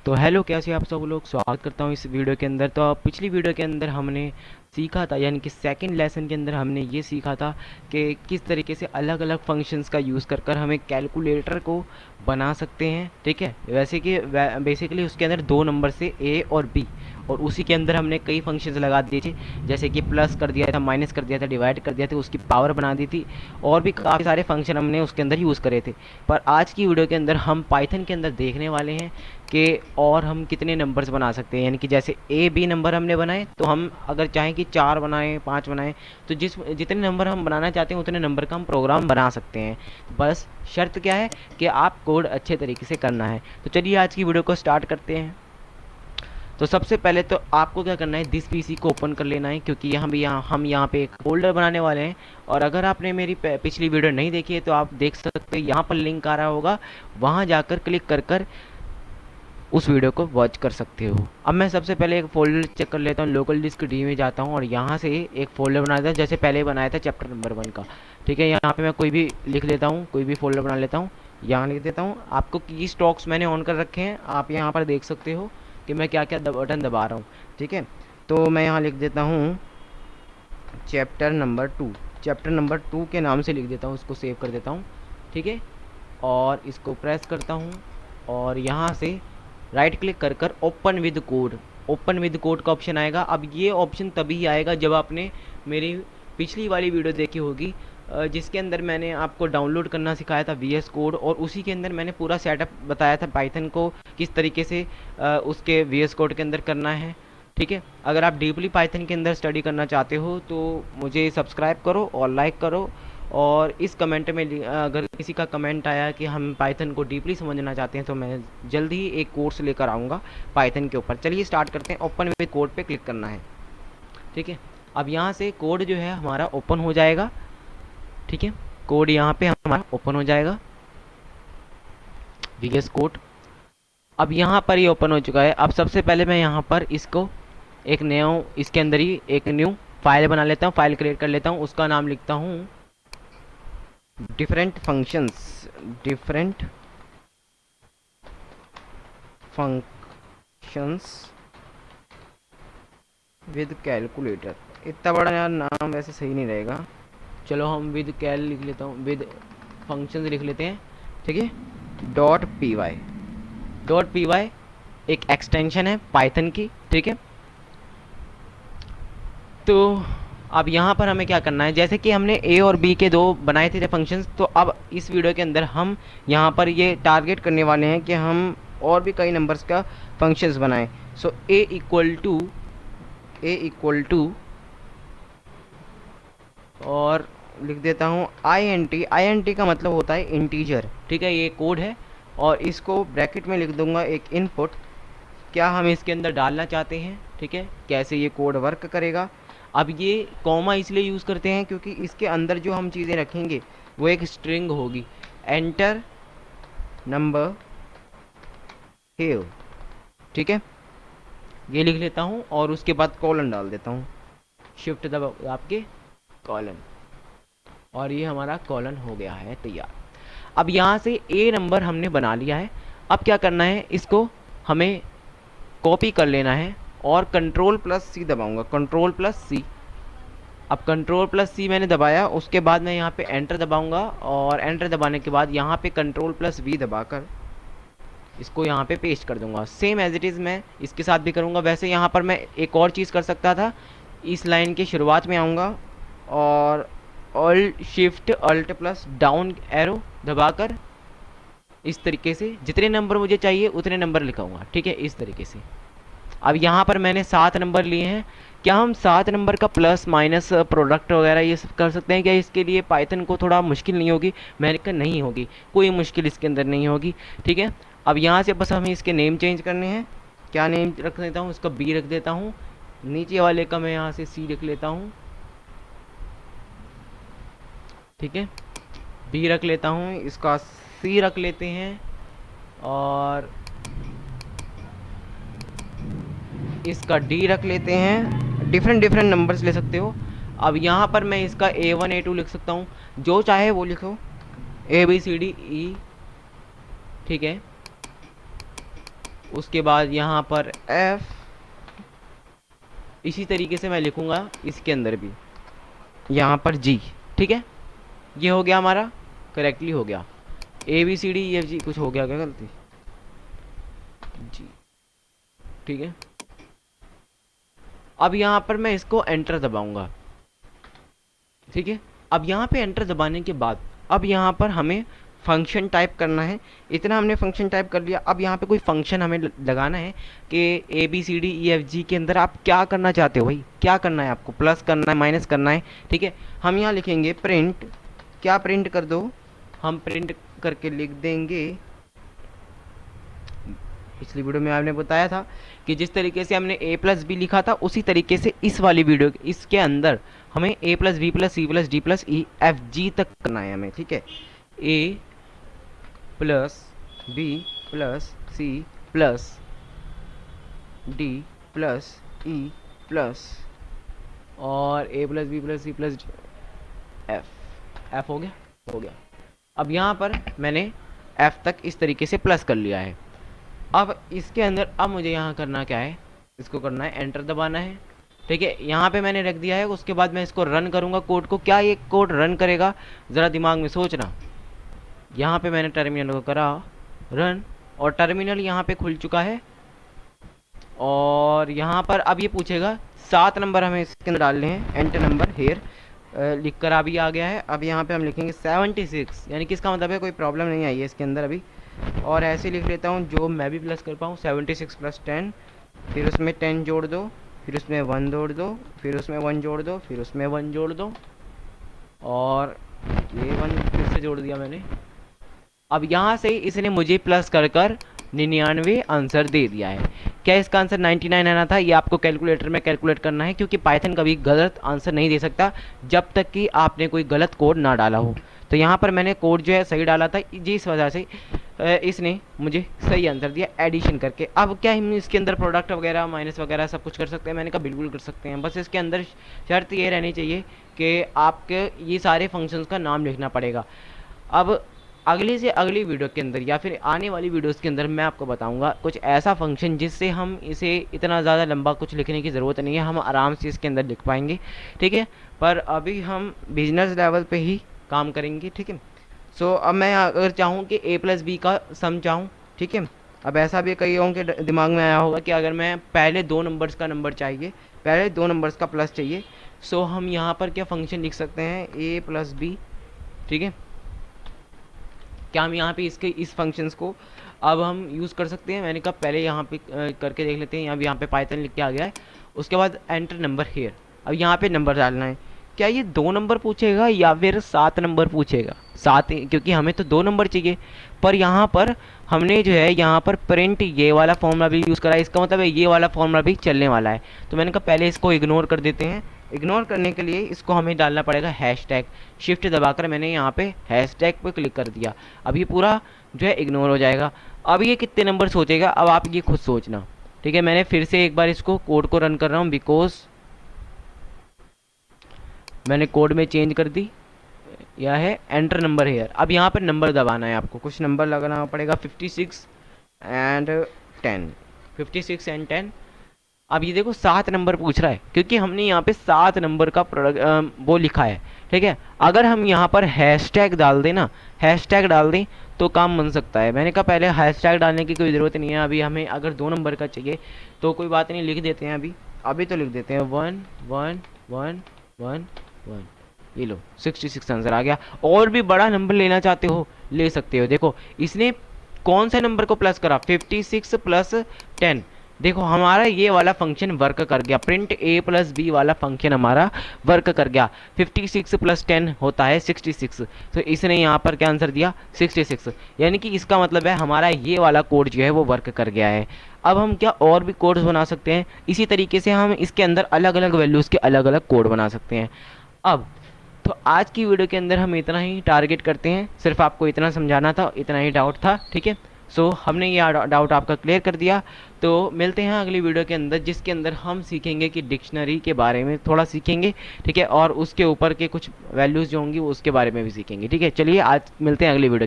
तो हेलो, कैसे आप सब लोग। स्वागत करता हूँ इस वीडियो के अंदर। तो पिछली वीडियो के अंदर हमने सीखा था, यानी कि सेकंड लेसन के अंदर हमने ये सीखा था कि किस तरीके से अलग अलग फंक्शंस का यूज़ कर कर हम एक कैलकुलेटर को बना सकते हैं। ठीक है, वैसे कि बेसिकली उसके अंदर दो नंबर से ए और बी, और उसी के अंदर हमने कई फंक्शंस लगा दिए थे, जैसे कि प्लस कर दिया था, माइनस कर दिया था, डिवाइड कर दिया था, उसकी पावर बना दी थी, और भी काफ़ी सारे फंक्शन हमने उसके अंदर यूज़ करे थे। पर आज की वीडियो के अंदर हम पाइथन के अंदर देखने वाले हैं कि और हम कितने नंबर्स बना सकते हैं। यानी कि जैसे ए बी नंबर हमने बनाए, तो हम अगर चाहें कि 4 बनाएं, 5 बनाएं, तो जितने नंबर हम बनाना चाहते हैं उतने नंबर का हम प्रोग्राम बना सकते हैं। बस शर्त क्या है कि आप कोड अच्छे तरीके से करना है। तो चलिए आज की वीडियो को स्टार्ट करते हैं। तो सबसे पहले तो आपको क्या करना है, दिस पीसी को ओपन कर लेना है, क्योंकि हम यहाँ पे एक फोल्डर बनाने वाले हैं। और अगर आपने मेरी पिछली वीडियो नहीं देखी है तो आप देख सकते हैं, यहाँ पर लिंक आ रहा होगा, वहाँ जाकर क्लिक कर कर उस वीडियो को वॉच कर सकते हो। अब मैं सबसे पहले एक फ़ोल्डर चेक कर लेता हूँ, लोकल डिस्क डी में जाता हूँ और यहाँ से एक फ़ोल्डर बना देता हूँ, जैसे पहले बनाया था चैप्टर नंबर 1 का। ठीक है, यहाँ पे मैं कोई भी लिख लेता हूँ, कोई भी फ़ोल्डर बना लेता हूँ, यहाँ लिख देता हूँ। आपको की स्टॉक्स मैंने ऑन कर रखे हैं, आप यहाँ पर देख सकते हो कि मैं क्या क्या बटन दबा रहा हूँ। ठीक है, तो मैं यहाँ लिख देता हूँ चैप्टर नंबर 2 के नाम से लिख देता हूँ, उसको सेव कर देता हूँ। ठीक है, और इसको प्रेस करता हूँ और यहाँ से राइट क्लिक कर कर ओपन विद कोड का ऑप्शन आएगा। अब ये ऑप्शन तभी आएगा जब आपने मेरी पिछली वाली वीडियो देखी होगी, जिसके अंदर मैंने आपको डाउनलोड करना सिखाया था वी एस कोड, और उसी के अंदर मैंने पूरा सेटअप बताया था पाइथन को किस तरीके से उसके वी एस कोड के अंदर करना है। ठीक है, अगर आप डीपली पाइथन के अंदर स्टडी करना चाहते हो तो मुझे सब्सक्राइब करो और लाइक करो। और इस कमेंट में अगर किसी का कमेंट आया कि हम पाइथन को डीपली समझना चाहते हैं, तो मैं जल्द ही एक कोर्स लेकर आऊँगा पाइथन के ऊपर। चलिए स्टार्ट करते हैं। ओपन विद कोड पे क्लिक करना है। ठीक है, अब यहाँ से कोड जो है हमारा ओपन हो जाएगा। ठीक है, कोड यहाँ पे हमारा ओपन हो जाएगा, वीएस कोड। अब यहाँ पर ये ओपन हो चुका है। अब सबसे पहले मैं यहाँ पर इसको एक नया, इसके अंदर ही एक न्यू फाइल बना लेता हूँ, फाइल क्रिएट कर लेता हूँ, उसका नाम लिखता हूँ डिफरेंट फंक्शंस विद कैलकुलेटर। इतना बड़ा यार नाम वैसे सही नहीं रहेगा, चलो हम विद कैल लिख लेता हूँ, विद फंक्शंस लिख लेते हैं। ठीक है, डॉट पी वाई एक एक्सटेंशन है पाइथन की। ठीक है, तो अब यहाँ पर हमें क्या करना है, जैसे कि हमने ए और बी के दो बनाए थे फंक्शंस, तो अब इस वीडियो के अंदर हम यहाँ पर ये टारगेट करने वाले हैं कि हम और भी कई नंबर्स का फंक्शंस बनाएं। सो ए इक्वल टू और लिख देता हूँ आई एन टी का मतलब होता है इंटीजर। ठीक है, ये कोड है, और इसको ब्रैकेट में लिख दूंगा एक इनपुट, क्या हम इसके अंदर डालना चाहते हैं। ठीक है, कैसे ये कोड वर्क करेगा। अब ये कॉमा इसलिए यूज़ करते हैं क्योंकि इसके अंदर जो हम चीज़ें रखेंगे वो एक स्ट्रिंग होगी, एंटर नंबर हेव। ठीक है, ये लिख लेता हूँ और उसके बाद कॉलन डाल देता हूँ, शिफ्ट दबा आपके कॉलन, और ये हमारा कॉलन हो गया है तैयार। अब यहाँ से ए नंबर हमने बना लिया है। अब क्या करना है, इसको हमें कॉपी कर लेना है और कंट्रोल प्लस सी दबाऊंगा, कंट्रोल प्लस सी। अब कंट्रोल प्लस सी मैंने दबाया, उसके बाद मैं यहाँ पे एंटर दबाऊंगा, और एंटर दबाने के बाद यहाँ पे कंट्रोल प्लस वी दबाकर इसको यहाँ पे पेस्ट कर दूंगा। सेम एज इट इज़ मैं इसके साथ भी करूँगा। वैसे यहाँ पर मैं एक और चीज़ कर सकता था, इस लाइन के शुरुआत में आऊँगा और alt shift alt plus down arrow दबाकर इस तरीके से जितने नंबर मुझे चाहिए उतने नंबर लिखाऊंगा। ठीक है, इस तरीके से। अब यहाँ पर मैंने 7 नंबर लिए हैं, क्या हम 7 नंबर का प्लस माइनस प्रोडक्ट वगैरह ये सब कर सकते हैं क्या? इसके लिए पाइथन को थोड़ा मुश्किल नहीं होगी? मैंने कहा नहीं होगी, कोई मुश्किल इसके अंदर नहीं होगी। ठीक है, अब यहाँ से बस हमें इसके नेम चेंज करने हैं। क्या नेम रख देता हूँ, इसका बी रख देता हूँ, नीचे वाले का मैं यहाँ से सी रख लेता हूँ। ठीक है, बी रख लेता हूँ, इसका सी रख लेते हैं, और इसका डी रख लेते हैं। डिफरेंट नंबर्स ले सकते हो। अब यहाँ पर मैं इसका A1 A2 लिख सकता हूँ, जो चाहे वो लिखो, A B C D E। ठीक है, उसके बाद यहाँ पर f, इसी तरीके से मैं लिखूंगा इसके अंदर भी, यहाँ पर g। ठीक है, ये हो गया हमारा, करेक्टली हो गया। ABCDEFG, कुछ हो गया क्या गलती? जी, ठीक है। अब यहाँ पर मैं इसको एंटर दबाऊंगा, ठीक है। अब यहाँ पे एंटर दबाने के बाद अब यहाँ पर हमें फंक्शन टाइप करना है। इतना हमने फंक्शन टाइप कर लिया। अब यहाँ पे कोई फंक्शन हमें लगाना है कि ABCDEFG के अंदर आप क्या करना चाहते हो भाई, क्या करना है आपको, प्लस करना है, माइनस करना है, ठीक है। हम यहाँ लिखेंगे प्रिंट, क्या प्रिंट कर दो, हम प्रिंट करके लिख देंगे, पिछली वीडियो में आपने बताया था कि जिस तरीके से हमने A+B लिखा था उसी तरीके से इस वाली वीडियो इसके अंदर हमें A+B+C+D+E+F_G तक करना है हमें, ठीक है। A+B+C+D+E+ और A+B+C+F, F हो गया, हो गया। अब यहाँ पर मैंने F तक इस तरीके से प्लस कर लिया है। अब इसके अंदर अब मुझे यहाँ करना क्या है, इसको करना है एंटर दबाना है, ठीक है। यहाँ पे मैंने रख दिया है। उसके बाद मैं इसको रन करूँगा कोड को। क्या ये कोड रन करेगा, ज़रा दिमाग में सोचना। यहाँ पे मैंने टर्मिनल को करा रन और टर्मिनल यहाँ पे खुल चुका है। और यहाँ पर अब ये पूछेगा 7 नंबर हमें इसके अंदर डालने हैं, एंटर नंबर हेयर लिख कर अभी आ गया है। अब यहाँ पे हम लिखेंगे 76, यानी कि इसका मतलब है कोई प्रॉब्लम नहीं आई है इसके अंदर अभी। और ऐसे लिख लेता हूँ जो मैं भी प्लस कर पाऊँ, 76 + 10, फिर उसमें 10 जोड़ दो, फिर उसमें 1 जोड़ दो, फिर उसमें 1 जोड़ दो, फिर उसमें 1 जोड़ दो, और ये 1 फिर से जोड़ दिया मैंने। अब यहाँ से इसने मुझे प्लस कर 99 आंसर दे दिया है। क्या इसका आंसर 99 आना था, ये आपको कैलकुलेटर में कैलकुलेट करना है, क्योंकि पाइथन कभी गलत आंसर नहीं दे सकता जब तक कि आपने कोई गलत कोड ना डाला हो। तो यहाँ पर मैंने कोड जो है सही डाला था, जिस वजह से इसने मुझे सही आंसर दिया एडिशन करके। अब क्या हम इसके अंदर प्रोडक्ट वगैरह माइनस वगैरह सब कुछ कर सकते हैं? मैंने कहा बिल्कुल कर सकते हैं, बस इसके अंदर शर्त ये रहनी चाहिए कि आपके ये सारे फंक्शंस का नाम लिखना पड़ेगा। अब अगली से अगली वीडियो के अंदर या फिर आने वाली वीडियोस के अंदर मैं आपको बताऊंगा कुछ ऐसा फंक्शन जिससे हम इसे इतना ज़्यादा लंबा कुछ लिखने की ज़रूरत नहीं है, हम आराम से इसके अंदर लिख पाएंगे, ठीक है। पर अभी हम बिजनेस लेवल पे ही काम करेंगे, ठीक है। सो अब मैं अगर चाहूँ कि A+B का सम चाहूँ, ठीक है। अब ऐसा भी कई लोगों के दिमाग में आया होगा कि अगर मैं पहले 2 नंबर्स का नंबर चाहिए, पहले 2 नंबर्स का प्लस चाहिए, सो हम यहाँ पर क्या फंक्शन लिख सकते हैं, A+B, ठीक है। क्या हम यहाँ पे इसके इस फंक्शंस को अब हम यूज़ कर सकते हैं? मैंने कहा पहले यहाँ पे करके देख लेते हैं। यहाँ पे पाइथन लिख के आ गया है। उसके बाद एंटर नंबर हेयर, अब यहाँ पे नंबर डालना है। क्या ये 2 नंबर पूछेगा या फिर 7 नंबर पूछेगा? 7, क्योंकि हमें तो 2 नंबर चाहिए। पर यहाँ पर हमने जो है यहाँ पर प्रिंट ये वाला फॉर्मूला भी यूज़ करा है, इसका मतलब है ये वाला फॉर्मूला भी चलने वाला है। तो मैंने कहा पहले इसको इग्नोर कर देते हैं। इग्नोर करने के लिए इसको हमें डालना पड़ेगा हैशटैग। शिफ्ट दबाकर मैंने यहाँ पे हैशटैग पे क्लिक कर दिया। अब ये पूरा जो है इग्नोर हो जाएगा। अब ये कितने नंबर सोचेगा, अब आप ये खुद सोचना, ठीक है। मैंने फिर से एक बार इसको कोड को रन कर रहा हूँ, बिकॉज मैंने कोड में चेंज कर दी। यह है एंटर नंबर हेयर। अब यहाँ पर नंबर दबाना है, आपको कुछ नंबर लगाना पड़ेगा, 56 एंड 10, 56 एंड 10। अब ये देखो 7 नंबर पूछ रहा है, क्योंकि हमने यहाँ पे 7 नंबर का प्रोडक्ट वो लिखा है, ठीक है। अगर हम यहाँ पर हैशटैग डाल दें ना, हैशटैग डाल दें तो काम बन सकता है। मैंने कहा पहले हैशटैग डालने की कोई ज़रूरत नहीं है। अभी हमें अगर 2 नंबर का चाहिए तो कोई बात नहीं, लिख देते हैं अभी तो लिख देते हैं 1 1 1 1 1। ये लो 66 आंसर आ गया। और भी बड़ा नंबर लेना चाहते हो ले सकते हो। देखो इसने कौन से नंबर को प्लस करा, 56 + 10। देखो हमारा ये वाला फंक्शन वर्क कर गया, प्रिंट A+B वाला फंक्शन हमारा वर्क कर गया। 56 + 10 होता है 66। तो इसने यहाँ पर क्या आंसर दिया, 66। यानी कि इसका मतलब है हमारा ये वाला कोड जो है वो वर्क कर गया है। अब हम क्या और भी कोड्स बना सकते हैं, इसी तरीके से हम इसके अंदर अलग अलग वैल्यूज़ के अलग अलग कोड बना सकते हैं। अब तो आज की वीडियो के अंदर हम इतना ही टारगेट करते हैं, सिर्फ आपको इतना समझाना था, इतना ही डाउट था, ठीक है। सो हमने ये डाउट आपका क्लियर कर दिया। तो मिलते हैं अगली वीडियो के अंदर, जिसके अंदर हम सीखेंगे कि डिक्शनरी के बारे में थोड़ा सीखेंगे, ठीक है। और उसके ऊपर के कुछ वैल्यूज़ जो होंगी वो उसके बारे में भी सीखेंगे, ठीक है। चलिए आज मिलते हैं अगली वीडियो।